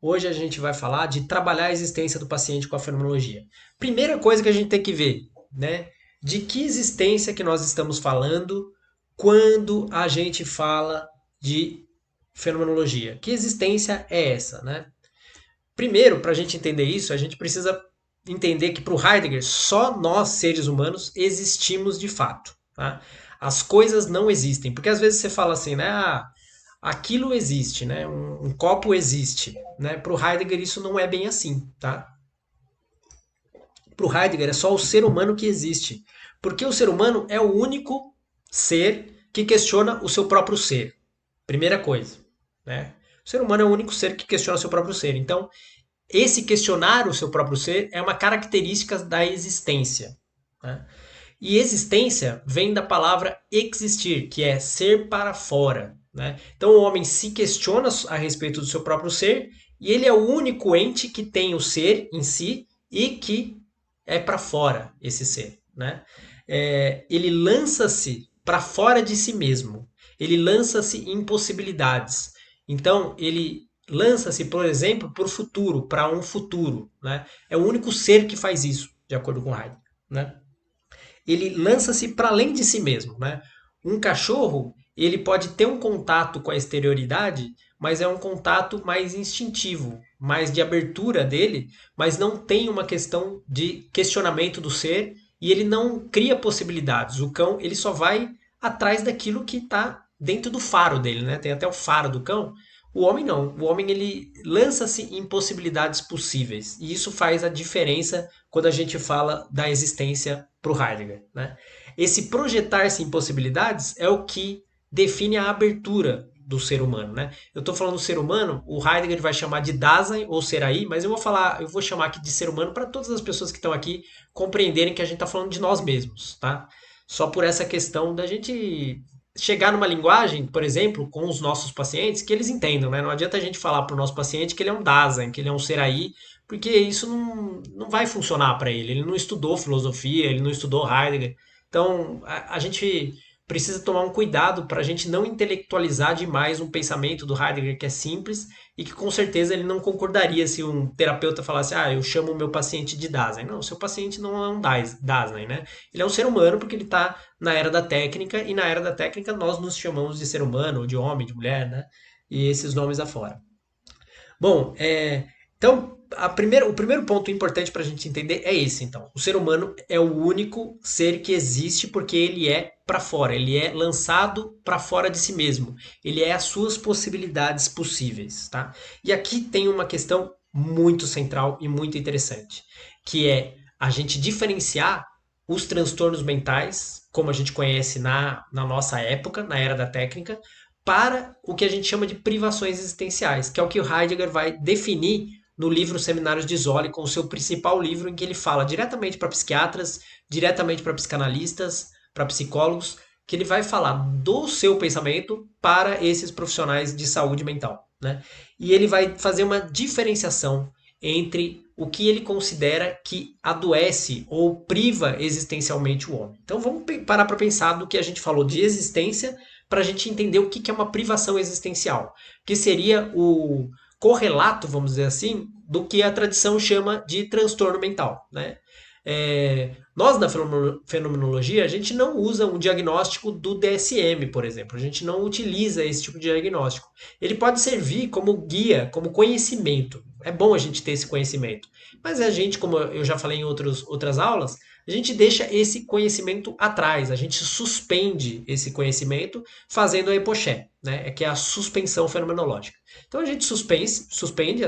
Hoje a gente vai falar de trabalhar a existência do paciente com a fenomenologia. Primeira coisa que a gente tem que ver, né? De que existência que nós estamos falando quando a gente fala de fenomenologia? Que existência é essa, né? Primeiro, para a gente entender isso, a gente precisa entender que para o Heidegger, só nós, seres humanos, existimos de fato. Tá? As coisas não existem. Porque às vezes você fala assim, né? Aquilo existe, né? Um copo existe. Né? Para o Heidegger, isso não é bem assim. Tá? Para o Heidegger, é só o ser humano que existe. Porque o ser humano é o único ser que questiona o seu próprio ser. Primeira coisa. Né? O ser humano é o único ser que questiona o seu próprio ser. Então, esse questionar o seu próprio ser é uma característica da existência. Né? E existência vem da palavra existir, que é ser para fora. Né? Então o homem se questiona a respeito do seu próprio ser e ele é o único ente que tem o ser em si e que é para fora esse ser. Né? Ele lança-se para fora de si mesmo. Ele lança-se em possibilidades. Então ele lança-se, por exemplo, para o futuro, para um futuro. Né? É o único ser que faz isso, de acordo com Heidegger. Né? Ele lança-se para além de si mesmo. Né? Um cachorro ele pode ter um contato com a exterioridade, mas é um contato mais instintivo, mais de abertura dele, mas não tem uma questão de questionamento do ser e ele não cria possibilidades. O cão ele só vai atrás daquilo que está dentro do faro dele, né? Tem até o faro do cão. O homem não. O homem ele lança-se em possibilidades possíveis e isso faz a diferença quando a gente fala da existência para o Heidegger. Né? Esse projetar-se em possibilidades é o que define a abertura do ser humano. Né? Eu estou falando do ser humano, o Heidegger vai chamar de Dasein ou ser aí, mas eu vou chamar aqui de ser humano para todas as pessoas que estão aqui compreenderem que a gente está falando de nós mesmos. Tá? Só por essa questão da gente chegar numa linguagem, por exemplo, com os nossos pacientes, que eles entendam, né? Não adianta a gente falar para o nosso paciente que ele é um Dasein, que ele é um ser aí, porque isso não vai funcionar para ele. Ele não estudou filosofia, ele não estudou Heidegger. Então, a gente precisa tomar um cuidado para a gente não intelectualizar demais um pensamento do Heidegger que é simples e que com certeza ele não concordaria se um terapeuta falasse, eu chamo o meu paciente de Dasein. Não, o seu paciente não é um Dasein, né? Ele é um ser humano porque ele está na era da técnica e na era da técnica nós nos chamamos de ser humano, de homem, de mulher, né? E esses nomes afora. Bom, então o primeiro ponto importante para a gente entender é esse. Então, o ser humano é o único ser que existe porque ele é para fora, ele é lançado para fora de si mesmo. Ele é as suas possibilidades possíveis, tá? E aqui tem uma questão muito central e muito interessante, que é a gente diferenciar os transtornos mentais, como a gente conhece na nossa época, na era da técnica, para o que a gente chama de privações existenciais, que é o que o Heidegger vai definir no livro Seminários de Zolli, com o seu principal livro, em que ele fala diretamente para psiquiatras, diretamente para psicanalistas, para psicólogos, que ele vai falar do seu pensamento para esses profissionais de saúde mental. Né? E ele vai fazer uma diferenciação entre o que ele considera que adoece ou priva existencialmente o homem. Então vamos parar para pensar do que a gente falou de existência para a gente entender o que é uma privação existencial, que seria o correlato, vamos dizer assim, do que a tradição chama de transtorno mental. Né? Nós, na fenomenologia, a gente não usa um diagnóstico do DSM, por exemplo. A gente não utiliza esse tipo de diagnóstico. Ele pode servir como guia, como conhecimento. É bom a gente ter esse conhecimento. Mas a gente, como eu já falei em outras aulas, a gente deixa esse conhecimento atrás. A gente suspende esse conhecimento fazendo a EPOCHE, né? Que é a suspensão fenomenológica. Então a gente suspende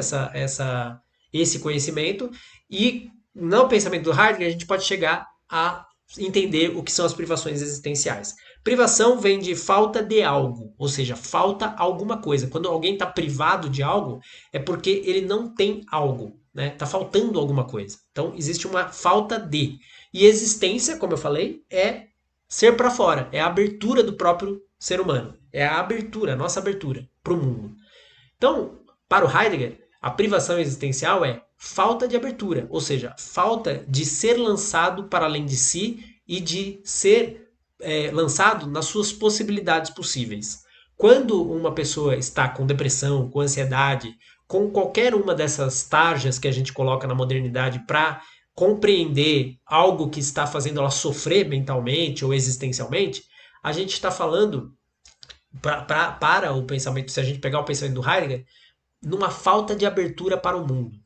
esse conhecimento e no pensamento do Heidegger, a gente pode chegar a entender o que são as privações existenciais. Privação vem de falta de algo, ou seja, falta alguma coisa. Quando alguém está privado de algo, é porque ele não tem algo, né? Está faltando alguma coisa. Então, existe uma falta de. E existência, como eu falei, é ser para fora, é a abertura do próprio ser humano. É a abertura, a nossa abertura para o mundo. Então, para o Heidegger, a privação existencial é falta de abertura, ou seja, falta de ser lançado para além de si e de ser lançado nas suas possibilidades possíveis. Quando uma pessoa está com depressão, com ansiedade, com qualquer uma dessas tarjas que a gente coloca na modernidade para compreender algo que está fazendo ela sofrer mentalmente ou existencialmente, a gente está falando para o pensamento, se a gente pegar o pensamento do Heidegger, numa falta de abertura para o mundo.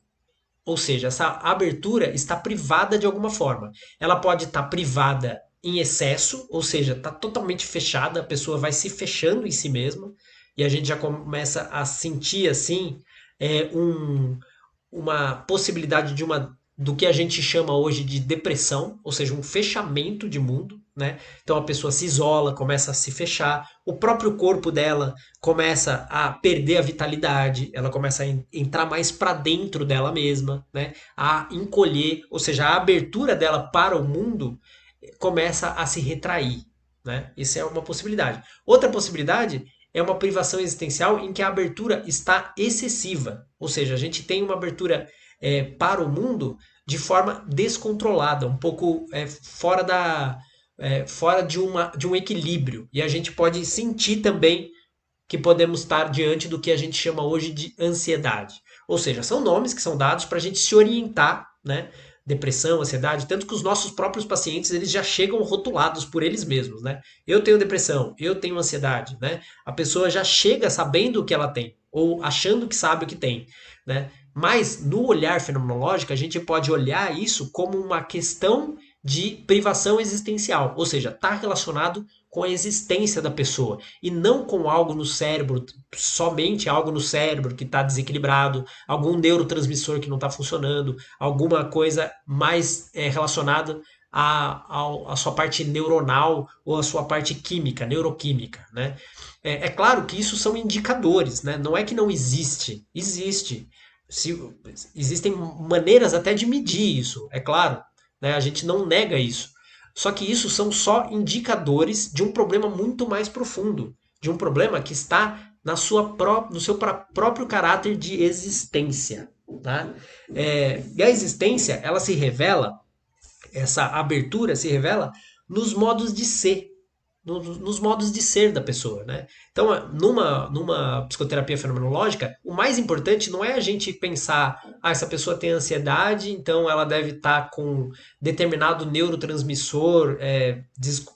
Ou seja, essa abertura está privada de alguma forma. Ela pode estar privada em excesso, ou seja, está totalmente fechada, a pessoa vai se fechando em si mesma, e a gente já começa a sentir assim uma possibilidade de do que a gente chama hoje de depressão, ou seja, um fechamento de mundo, né? Então a pessoa se isola, começa a se fechar, o próprio corpo dela começa a perder a vitalidade, ela começa a entrar mais para dentro dela mesma, né? A encolher, ou seja, a abertura dela para o mundo começa a se retrair, né? Isso é uma possibilidade. Outra possibilidade é uma privação existencial em que a abertura está excessiva, ou seja, a gente tem uma abertura para o mundo de forma descontrolada, um pouco fora de um equilíbrio. E a gente pode sentir também que podemos estar diante do que a gente chama hoje de ansiedade. Ou seja, são nomes que são dados para a gente se orientar, né? Depressão, ansiedade, tanto que os nossos próprios pacientes eles já chegam rotulados por eles mesmos, né? Eu tenho depressão, eu tenho ansiedade, né? A pessoa já chega sabendo o que ela tem ou achando que sabe o que tem, né? Mas no olhar fenomenológico a gente pode olhar isso como uma questão de privação existencial, ou seja, está relacionado com a existência da pessoa e não com algo no cérebro, somente algo no cérebro que está desequilibrado, algum neurotransmissor que não está funcionando, alguma coisa mais relacionada à sua parte neuronal ou à sua parte química, neuroquímica, né? É claro que isso são indicadores, né? Não é que não existe, existe. Se, existem maneiras até de medir isso, é claro, né? A gente não nega isso. Só que isso são só indicadores de um problema muito mais profundo, de um problema que está no seu próprio caráter de existência. Tá? E a existência, ela se revela, essa abertura se revela nos modos de ser, nos modos de ser da pessoa, né? Então, numa psicoterapia fenomenológica, o mais importante não é a gente pensar, essa pessoa tem ansiedade, então ela deve estar com determinado neurotransmissor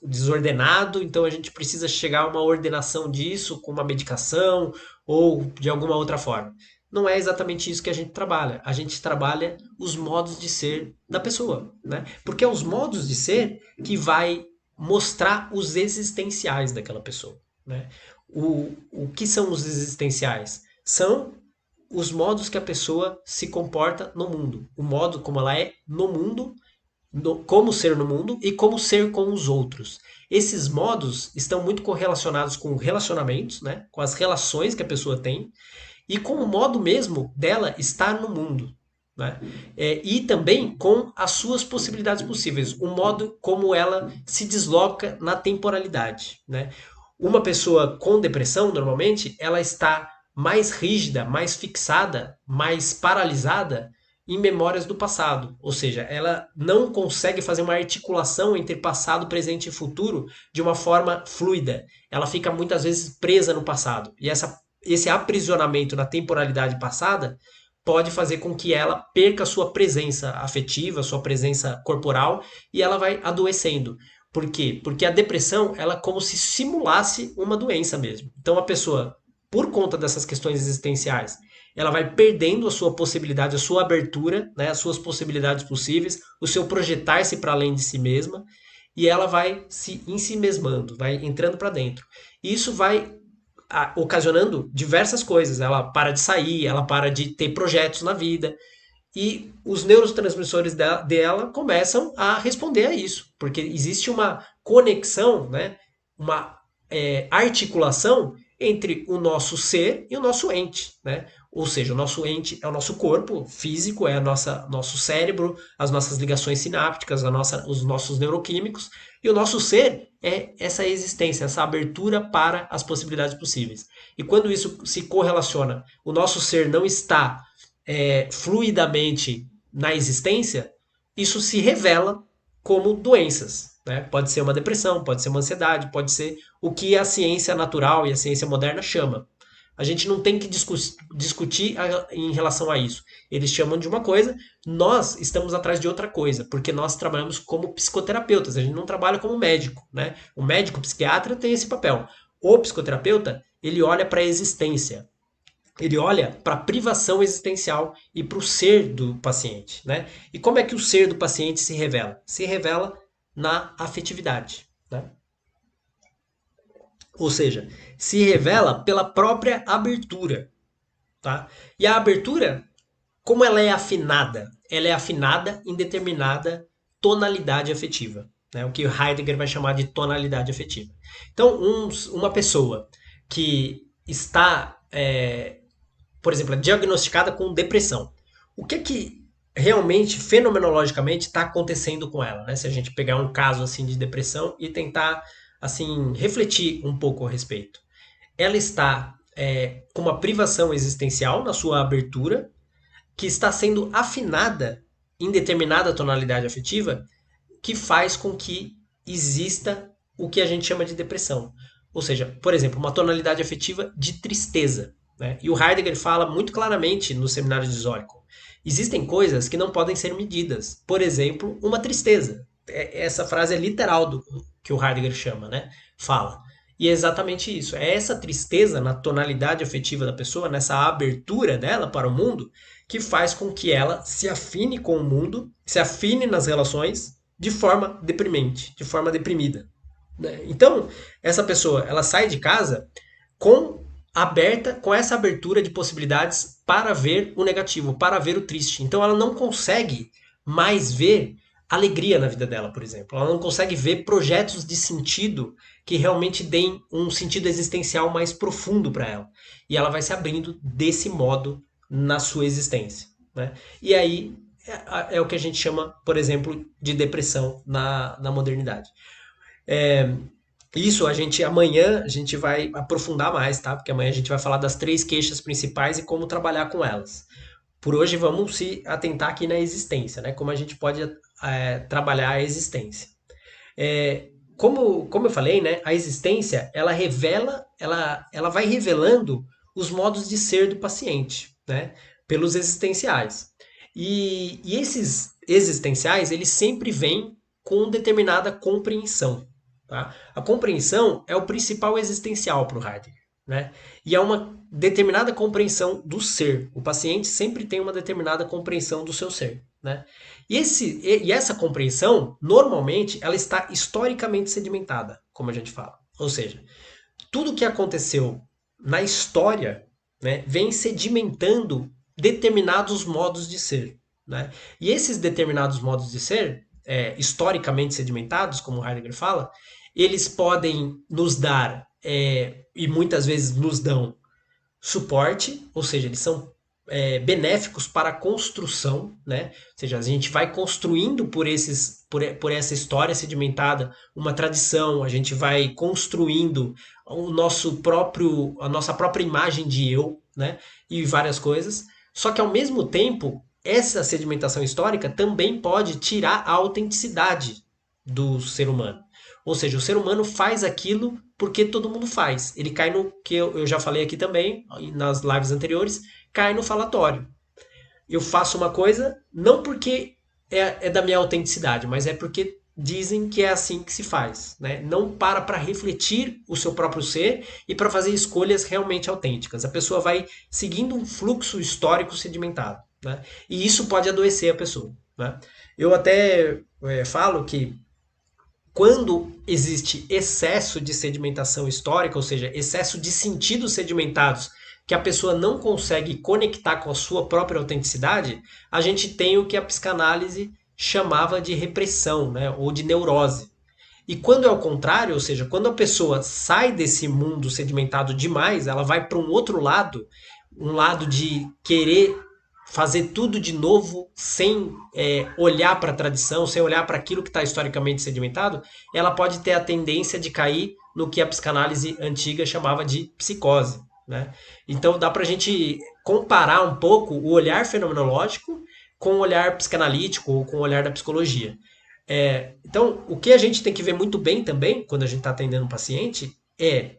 desordenado, então a gente precisa chegar a uma ordenação disso com uma medicação ou de alguma outra forma. Não é exatamente isso que a gente trabalha. A gente trabalha os modos de ser da pessoa, né? Porque é os modos de ser que vai mostrar os existenciais daquela pessoa, né? O que são os existenciais? São os modos que a pessoa se comporta no mundo, o modo como ela é no mundo, como ser no mundo e como ser com os outros. Esses modos estão muito correlacionados com relacionamentos, né? Com as relações que a pessoa tem e com o modo mesmo dela estar no mundo. Né? E também com as suas possibilidades possíveis, o modo como ela se desloca na temporalidade. Né? Uma pessoa com depressão, normalmente, ela está mais rígida, mais fixada, mais paralisada em memórias do passado. Ou seja, ela não consegue fazer uma articulação entre passado, presente e futuro de uma forma fluida. Ela fica muitas vezes presa no passado. E esse aprisionamento na temporalidade passada pode fazer com que ela perca sua presença afetiva, sua presença corporal e ela vai adoecendo. Por quê? Porque a depressão, ela é como se simulasse uma doença mesmo. Então a pessoa, por conta dessas questões existenciais, ela vai perdendo a sua possibilidade, a sua abertura, né, as suas possibilidades possíveis, o seu projetar-se para além de si mesma, e ela vai se ensimesmando, vai entrando para dentro. E isso vai ocasionando diversas coisas. Ela para de sair, ela para de ter projetos na vida. E os neurotransmissores dela começam a responder a isso, porque existe uma conexão, né? Uma articulação entre o nosso ser e o nosso ente, né? Ou seja, o nosso ente é o nosso corpo físico, é nosso cérebro, as nossas ligações sinápticas, os nossos neuroquímicos, e o nosso ser é essa existência, essa abertura para as possibilidades possíveis. E quando isso se correlaciona, o nosso ser não está fluidamente na existência, isso se revela como doenças. Né? Pode ser uma depressão, pode ser uma ansiedade, pode ser o que a ciência natural e a ciência moderna chama. A gente não tem que discutir em relação a isso. Eles chamam de uma coisa, nós estamos atrás de outra coisa, porque nós trabalhamos como psicoterapeutas, a gente não trabalha como médico, né? O médico, o psiquiatra tem esse papel. O psicoterapeuta, ele olha para a existência. Ele olha para a privação existencial e para o ser do paciente, né? E como é que o ser do paciente se revela? Se revela na afetividade, né? Ou seja, se revela pela própria abertura, tá? E a abertura, como ela é afinada? Ela é afinada em determinada tonalidade afetiva, né? O que Heidegger vai chamar de tonalidade afetiva. Então, uma pessoa que está, por exemplo, é diagnosticada com depressão. O que realmente, fenomenologicamente, está acontecendo com ela, né? Se a gente pegar um caso assim de depressão e tentar assim refletir um pouco a respeito. Ela está com uma privação existencial na sua abertura, que está sendo afinada em determinada tonalidade afetiva, que faz com que exista o que a gente chama de depressão. Ou seja, por exemplo, uma tonalidade afetiva de tristeza. Né? E o Heidegger fala muito claramente no Seminário de Zórico. Existem coisas que não podem ser medidas. Por exemplo, uma tristeza. Essa frase é literal do que o Heidegger chama, né? Fala. E é exatamente isso. É essa tristeza na tonalidade afetiva da pessoa, nessa abertura dela para o mundo, que faz com que ela se afine com o mundo, se afine nas relações de forma deprimente, de forma deprimida. Né? Então, essa pessoa, ela sai de casa com essa abertura de possibilidades para ver o negativo, para ver o triste. Então, ela não consegue mais ver alegria na vida dela, por exemplo. Ela não consegue ver projetos de sentido que realmente deem um sentido existencial mais profundo para ela. E ela vai se abrindo desse modo na sua existência. Né? E aí é o que a gente chama, por exemplo, de depressão na modernidade. Isso amanhã a gente vai aprofundar mais, tá? Porque amanhã a gente vai falar das 3 queixas principais e como trabalhar com elas. Por hoje vamos se atentar aqui na existência, né? Como a gente pode trabalhar a existência. Como eu falei, né? A existência ela revela, ela vai revelando os modos de ser do paciente, né? Pelos existenciais. E esses existenciais eles sempre vêm com determinada compreensão. Tá? A compreensão é o principal existencial para o Heidegger. Né? E é uma determinada compreensão do ser. O paciente sempre tem uma determinada compreensão do seu ser. Né? E essa compreensão, normalmente, ela está historicamente sedimentada, como a gente fala. Ou seja, tudo que aconteceu na história, né, vem sedimentando determinados modos de ser. Né? E esses determinados modos de ser, historicamente sedimentados, como Heidegger fala, eles podem nos dar, e muitas vezes nos dão, suporte, ou seja, eles são benéficos para a construção, né? Ou seja, a gente vai construindo por essa história sedimentada uma tradição, a gente vai construindo a nossa própria imagem de eu, né? E várias coisas. Só que ao mesmo tempo, essa sedimentação histórica também pode tirar a autenticidade do ser humano. Ou seja, o ser humano faz aquilo porque todo mundo faz. Ele cai no que eu já falei aqui também, nas lives anteriores, cai no falatório. Eu faço uma coisa não porque é da minha autenticidade, mas é porque dizem que é assim que se faz. Né? Não para refletir o seu próprio ser e para fazer escolhas realmente autênticas. A pessoa vai seguindo um fluxo histórico sedimentado. Né? E isso pode adoecer a pessoa. Né? Eu até falo que quando existe excesso de sedimentação histórica, ou seja, excesso de sentidos sedimentados que a pessoa não consegue conectar com a sua própria autenticidade, a gente tem o que a psicanálise chamava de repressão, né, ou de neurose. E quando é o contrário, ou seja, quando a pessoa sai desse mundo sedimentado demais, ela vai para um outro lado, um lado de querer fazer tudo de novo sem olhar para a tradição, sem olhar para aquilo que está historicamente sedimentado, ela pode ter a tendência de cair no que a psicanálise antiga chamava de psicose. Né? Então dá para a gente comparar um pouco o olhar fenomenológico com o olhar psicanalítico ou com o olhar da psicologia. Então, o que a gente tem que ver muito bem também, quando a gente está atendendo um paciente, é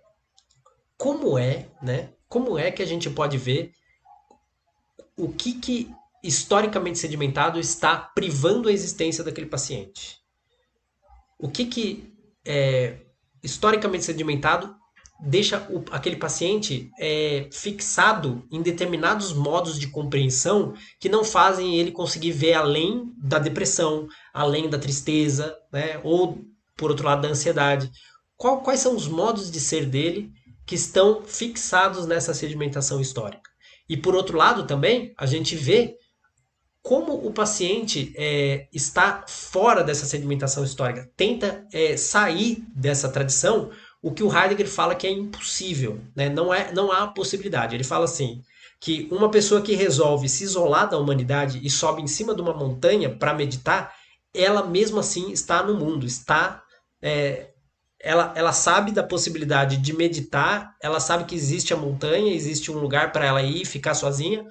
como né, como é que a gente pode ver o que historicamente sedimentado está privando a existência daquele paciente? O que historicamente sedimentado deixa aquele paciente fixado em determinados modos de compreensão que não fazem ele conseguir ver além da depressão, além da tristeza, né? Ou, por outro lado, da ansiedade. Quais são os modos de ser dele que estão fixados nessa sedimentação histórica? E, por outro lado, também, a gente vê como o paciente está fora dessa sedimentação histórica, tenta sair dessa tradição, o que o Heidegger fala que é impossível, né? Não há possibilidade. Ele fala assim, que uma pessoa que resolve se isolar da humanidade e sobe em cima de uma montanha para meditar, ela mesmo assim está no mundo, ela sabe da possibilidade de meditar, ela sabe que existe a montanha, existe um lugar para ela ir ficar sozinha,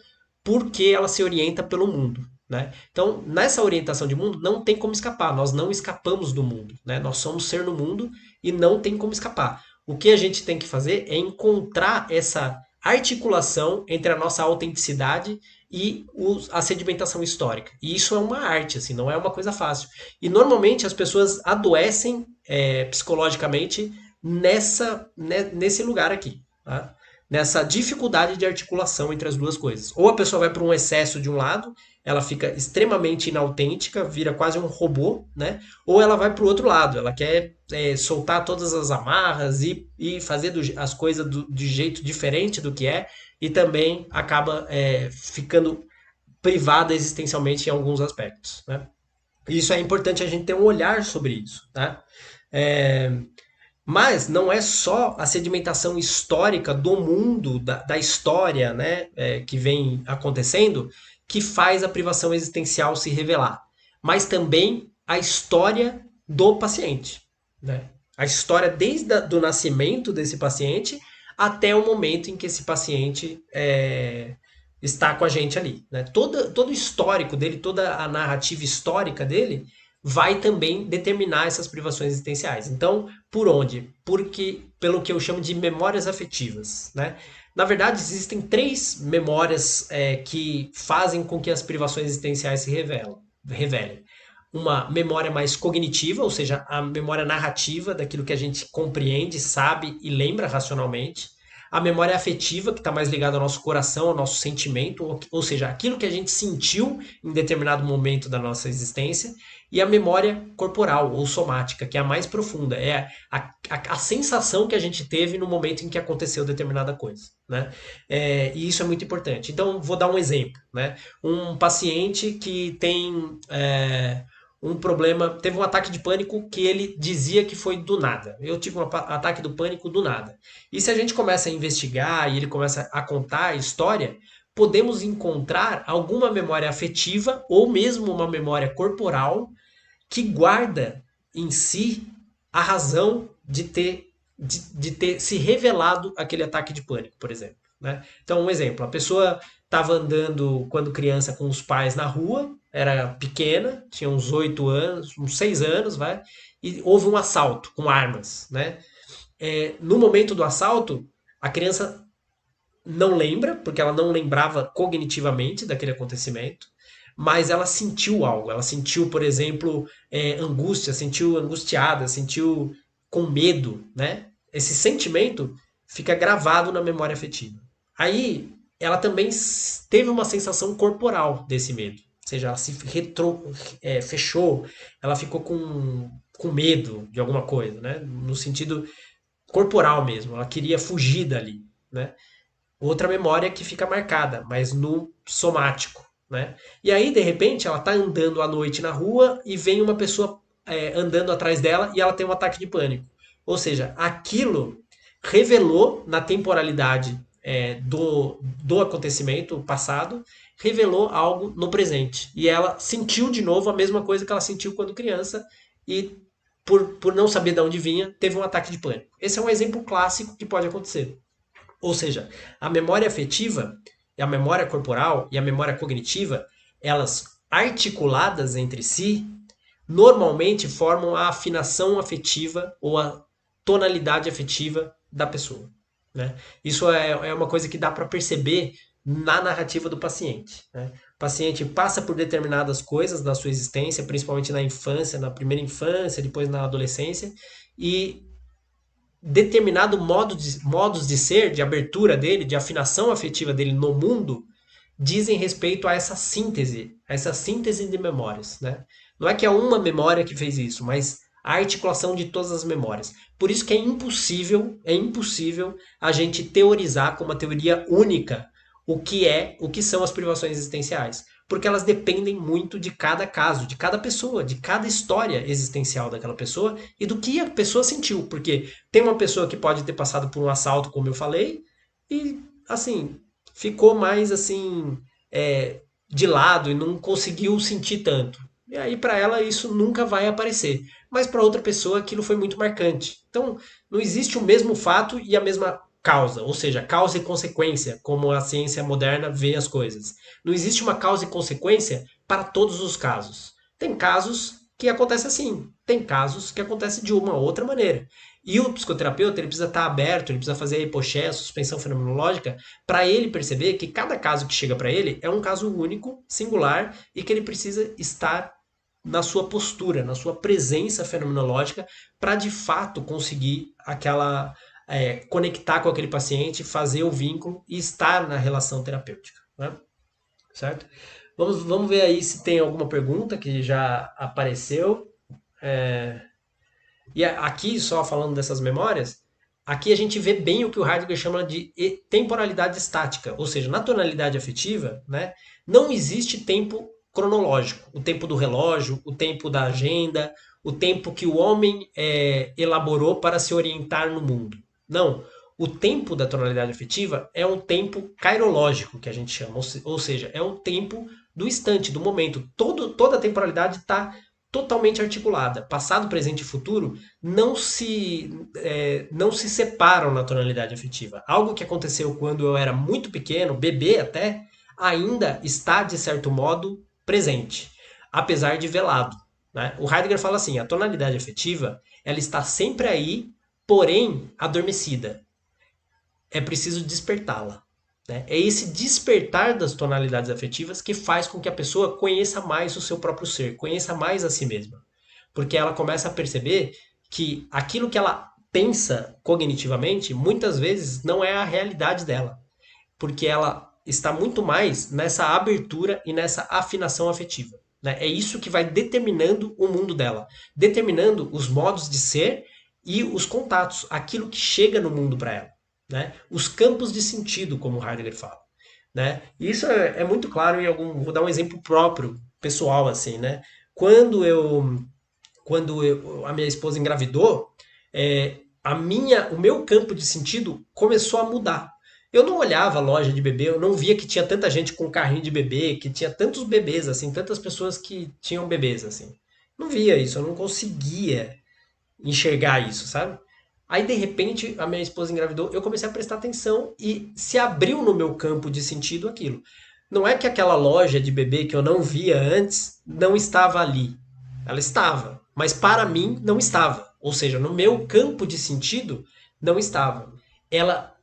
porque ela se orienta pelo mundo. Né? Então, nessa orientação de mundo, não tem como escapar. Nós não escapamos do mundo. Né? Nós somos ser no mundo e não tem como escapar. O que a gente tem que fazer é encontrar essa articulação entre a nossa autenticidade e a sedimentação histórica. E isso é uma arte, assim, não é uma coisa fácil. E normalmente as pessoas adoecem psicologicamente nesse lugar aqui. Tá? Nessa dificuldade de articulação entre as duas coisas. Ou a pessoa vai para um excesso de um lado, ela fica extremamente inautêntica, vira quase um robô, né? Ou ela vai para o outro lado, ela quer soltar todas as amarras e fazer as coisas de jeito diferente do que é, e também acaba ficando privada existencialmente em alguns aspectos, né? E isso é importante a gente ter um olhar sobre isso, tá? É, mas não é só a sedimentação histórica do mundo, da história, né, que vem acontecendo, que faz a privação existencial se revelar, mas também a história do paciente. Né? A história desde o nascimento desse paciente até o momento em que esse paciente está com a gente ali. Né? Todo o histórico dele, toda a narrativa histórica dele vai também determinar essas privações existenciais. Então, por onde? Porque pelo que eu chamo de memórias afetivas, né? Na verdade, existem três memórias que fazem com que as privações existenciais se revelem. Uma memória mais cognitiva, ou seja, a memória narrativa daquilo que a gente compreende, sabe e lembra racionalmente. A memória afetiva, que está mais ligada ao nosso coração, ao nosso sentimento, ou seja, aquilo que a gente sentiu em determinado momento da nossa existência. E a memória corporal ou somática, que é a mais profunda, é a sensação que a gente teve no momento em que aconteceu determinada coisa. Né? E isso é muito importante. Então, vou dar um exemplo. Né? Um paciente que tem um problema, teve um ataque de pânico que ele dizia que foi do nada. Eu tive um ataque do pânico do nada. E se a gente começa a investigar e ele começa a contar a história, podemos encontrar alguma memória afetiva ou mesmo uma memória corporal que guarda em si a razão de ter se revelado aquele ataque de pânico, por exemplo. Né? Então, um exemplo: a pessoa estava andando quando criança com os pais na rua, era pequena, tinha uns 8 anos, uns 6 anos, vai, e houve um assalto com armas. Né? No momento do assalto, a criança não lembra, porque ela não lembrava cognitivamente daquele acontecimento, mas ela sentiu algo. Ela sentiu, por exemplo, angústia, sentiu angustiada, sentiu com medo, né? Esse sentimento fica gravado na memória afetiva. Aí, ela também teve uma sensação corporal desse medo. Ou seja, ela se fechou, ela ficou com medo de alguma coisa, né? No sentido corporal mesmo. Ela queria fugir dali, né? Outra memória que fica marcada, mas no somático, né? E aí, de repente, ela tá andando à noite na rua e vem uma pessoa andando atrás dela e ela tem um ataque de pânico. Ou seja, aquilo revelou na temporalidade do acontecimento passado, revelou algo no presente. E ela sentiu de novo a mesma coisa que ela sentiu quando criança e, por não saber de onde vinha, teve um ataque de pânico. Esse é um exemplo clássico que pode acontecer. Ou seja, a memória afetiva, a memória corporal e a memória cognitiva, elas articuladas entre si, normalmente formam a afinação afetiva ou a tonalidade afetiva da pessoa. né? Isso é uma coisa que dá para perceber na narrativa do paciente, né? O paciente passa por determinadas coisas na sua existência, principalmente na infância, na primeira infância, depois na adolescência, e determinado modos de ser, de abertura dele, de afinação afetiva dele no mundo, dizem respeito a essa síntese de memórias, né? Não é que é uma memória que fez isso, mas a articulação de todas as memórias. Por isso que é impossível a gente teorizar com uma teoria única o que são as privações existenciais, porque elas dependem muito de cada caso, de cada pessoa, de cada história existencial daquela pessoa e do que a pessoa sentiu, porque tem uma pessoa que pode ter passado por um assalto, como eu falei, e assim, ficou mais assim de lado e não conseguiu sentir tanto. E aí para ela isso nunca vai aparecer. Mas para outra pessoa aquilo foi muito marcante. Então não existe o mesmo fato e a mesma causa, ou seja, causa e consequência, como a ciência moderna vê as coisas. Não existe uma causa e consequência para todos os casos. Tem casos que acontece assim, tem casos que acontece de uma outra maneira. E o psicoterapeuta ele precisa estar aberto, ele precisa fazer a hipoxé, a suspensão fenomenológica, para ele perceber que cada caso que chega para ele é um caso único, singular, e que ele precisa estar na sua postura, na sua presença fenomenológica, para de fato conseguir conectar com aquele paciente, fazer o vínculo e estar na relação terapêutica, né? Certo? Vamos ver aí se tem alguma pergunta que já apareceu. E aqui, só falando dessas memórias, aqui a gente vê bem o que o Heidegger chama de temporalidade estática, ou seja, na tonalidade afetiva, né, não existe tempo cronológico, o tempo do relógio, o tempo da agenda, o tempo que o homem elaborou para se orientar no mundo. Não. O tempo da tonalidade afetiva é um tempo kairológico, que a gente chama, ou seja, é um tempo do instante, do momento. Toda a temporalidade está totalmente articulada. Passado, presente e futuro não se separam na tonalidade afetiva. Algo que aconteceu quando eu era muito pequeno, bebê até, ainda está, de certo modo, presente, apesar de velado, né? O Heidegger fala assim, a tonalidade afetiva ela está sempre aí, porém adormecida. É preciso despertá-la, né? É esse despertar das tonalidades afetivas que faz com que a pessoa conheça mais o seu próprio ser, conheça mais a si mesma. Porque ela começa a perceber que aquilo que ela pensa cognitivamente, muitas vezes não é a realidade dela. Porque ela está muito mais nessa abertura e nessa afinação afetiva, né? É isso que vai determinando o mundo dela, determinando os modos de ser e os contatos, aquilo que chega no mundo para ela, né? Os campos de sentido, como Heidegger fala, né? E isso é muito claro vou dar um exemplo próprio, pessoal, assim, né? Quando a minha esposa engravidou, o meu campo de sentido começou a mudar. Eu não olhava a loja de bebê, eu não via que tinha tanta gente com carrinho de bebê, que tinha tantos bebês, assim, tantas pessoas que tinham bebês, assim. Não via isso, eu não conseguia enxergar isso, sabe? Aí, de repente, a minha esposa engravidou, eu comecei a prestar atenção e se abriu no meu campo de sentido aquilo. Não é que aquela loja de bebê que eu não via antes não estava ali. Ela estava, mas para mim não estava. Ou seja, no meu campo de sentido não estava. Ela,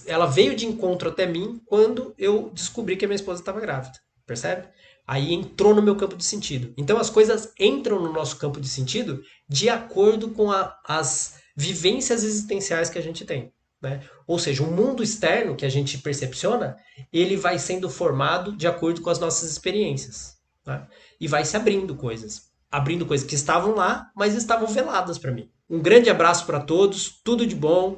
ela veio de encontro até mim quando eu descobri que a minha esposa estava grávida. Percebe? Aí entrou no meu campo de sentido. Então as coisas entram no nosso campo de sentido de acordo com as vivências existenciais que a gente tem, né? Ou seja, o mundo externo que a gente percepciona, ele vai sendo formado de acordo com as nossas experiências, né? E vai se abrindo coisas que estavam lá, mas estavam veladas para mim. Um grande abraço para todos, tudo de bom.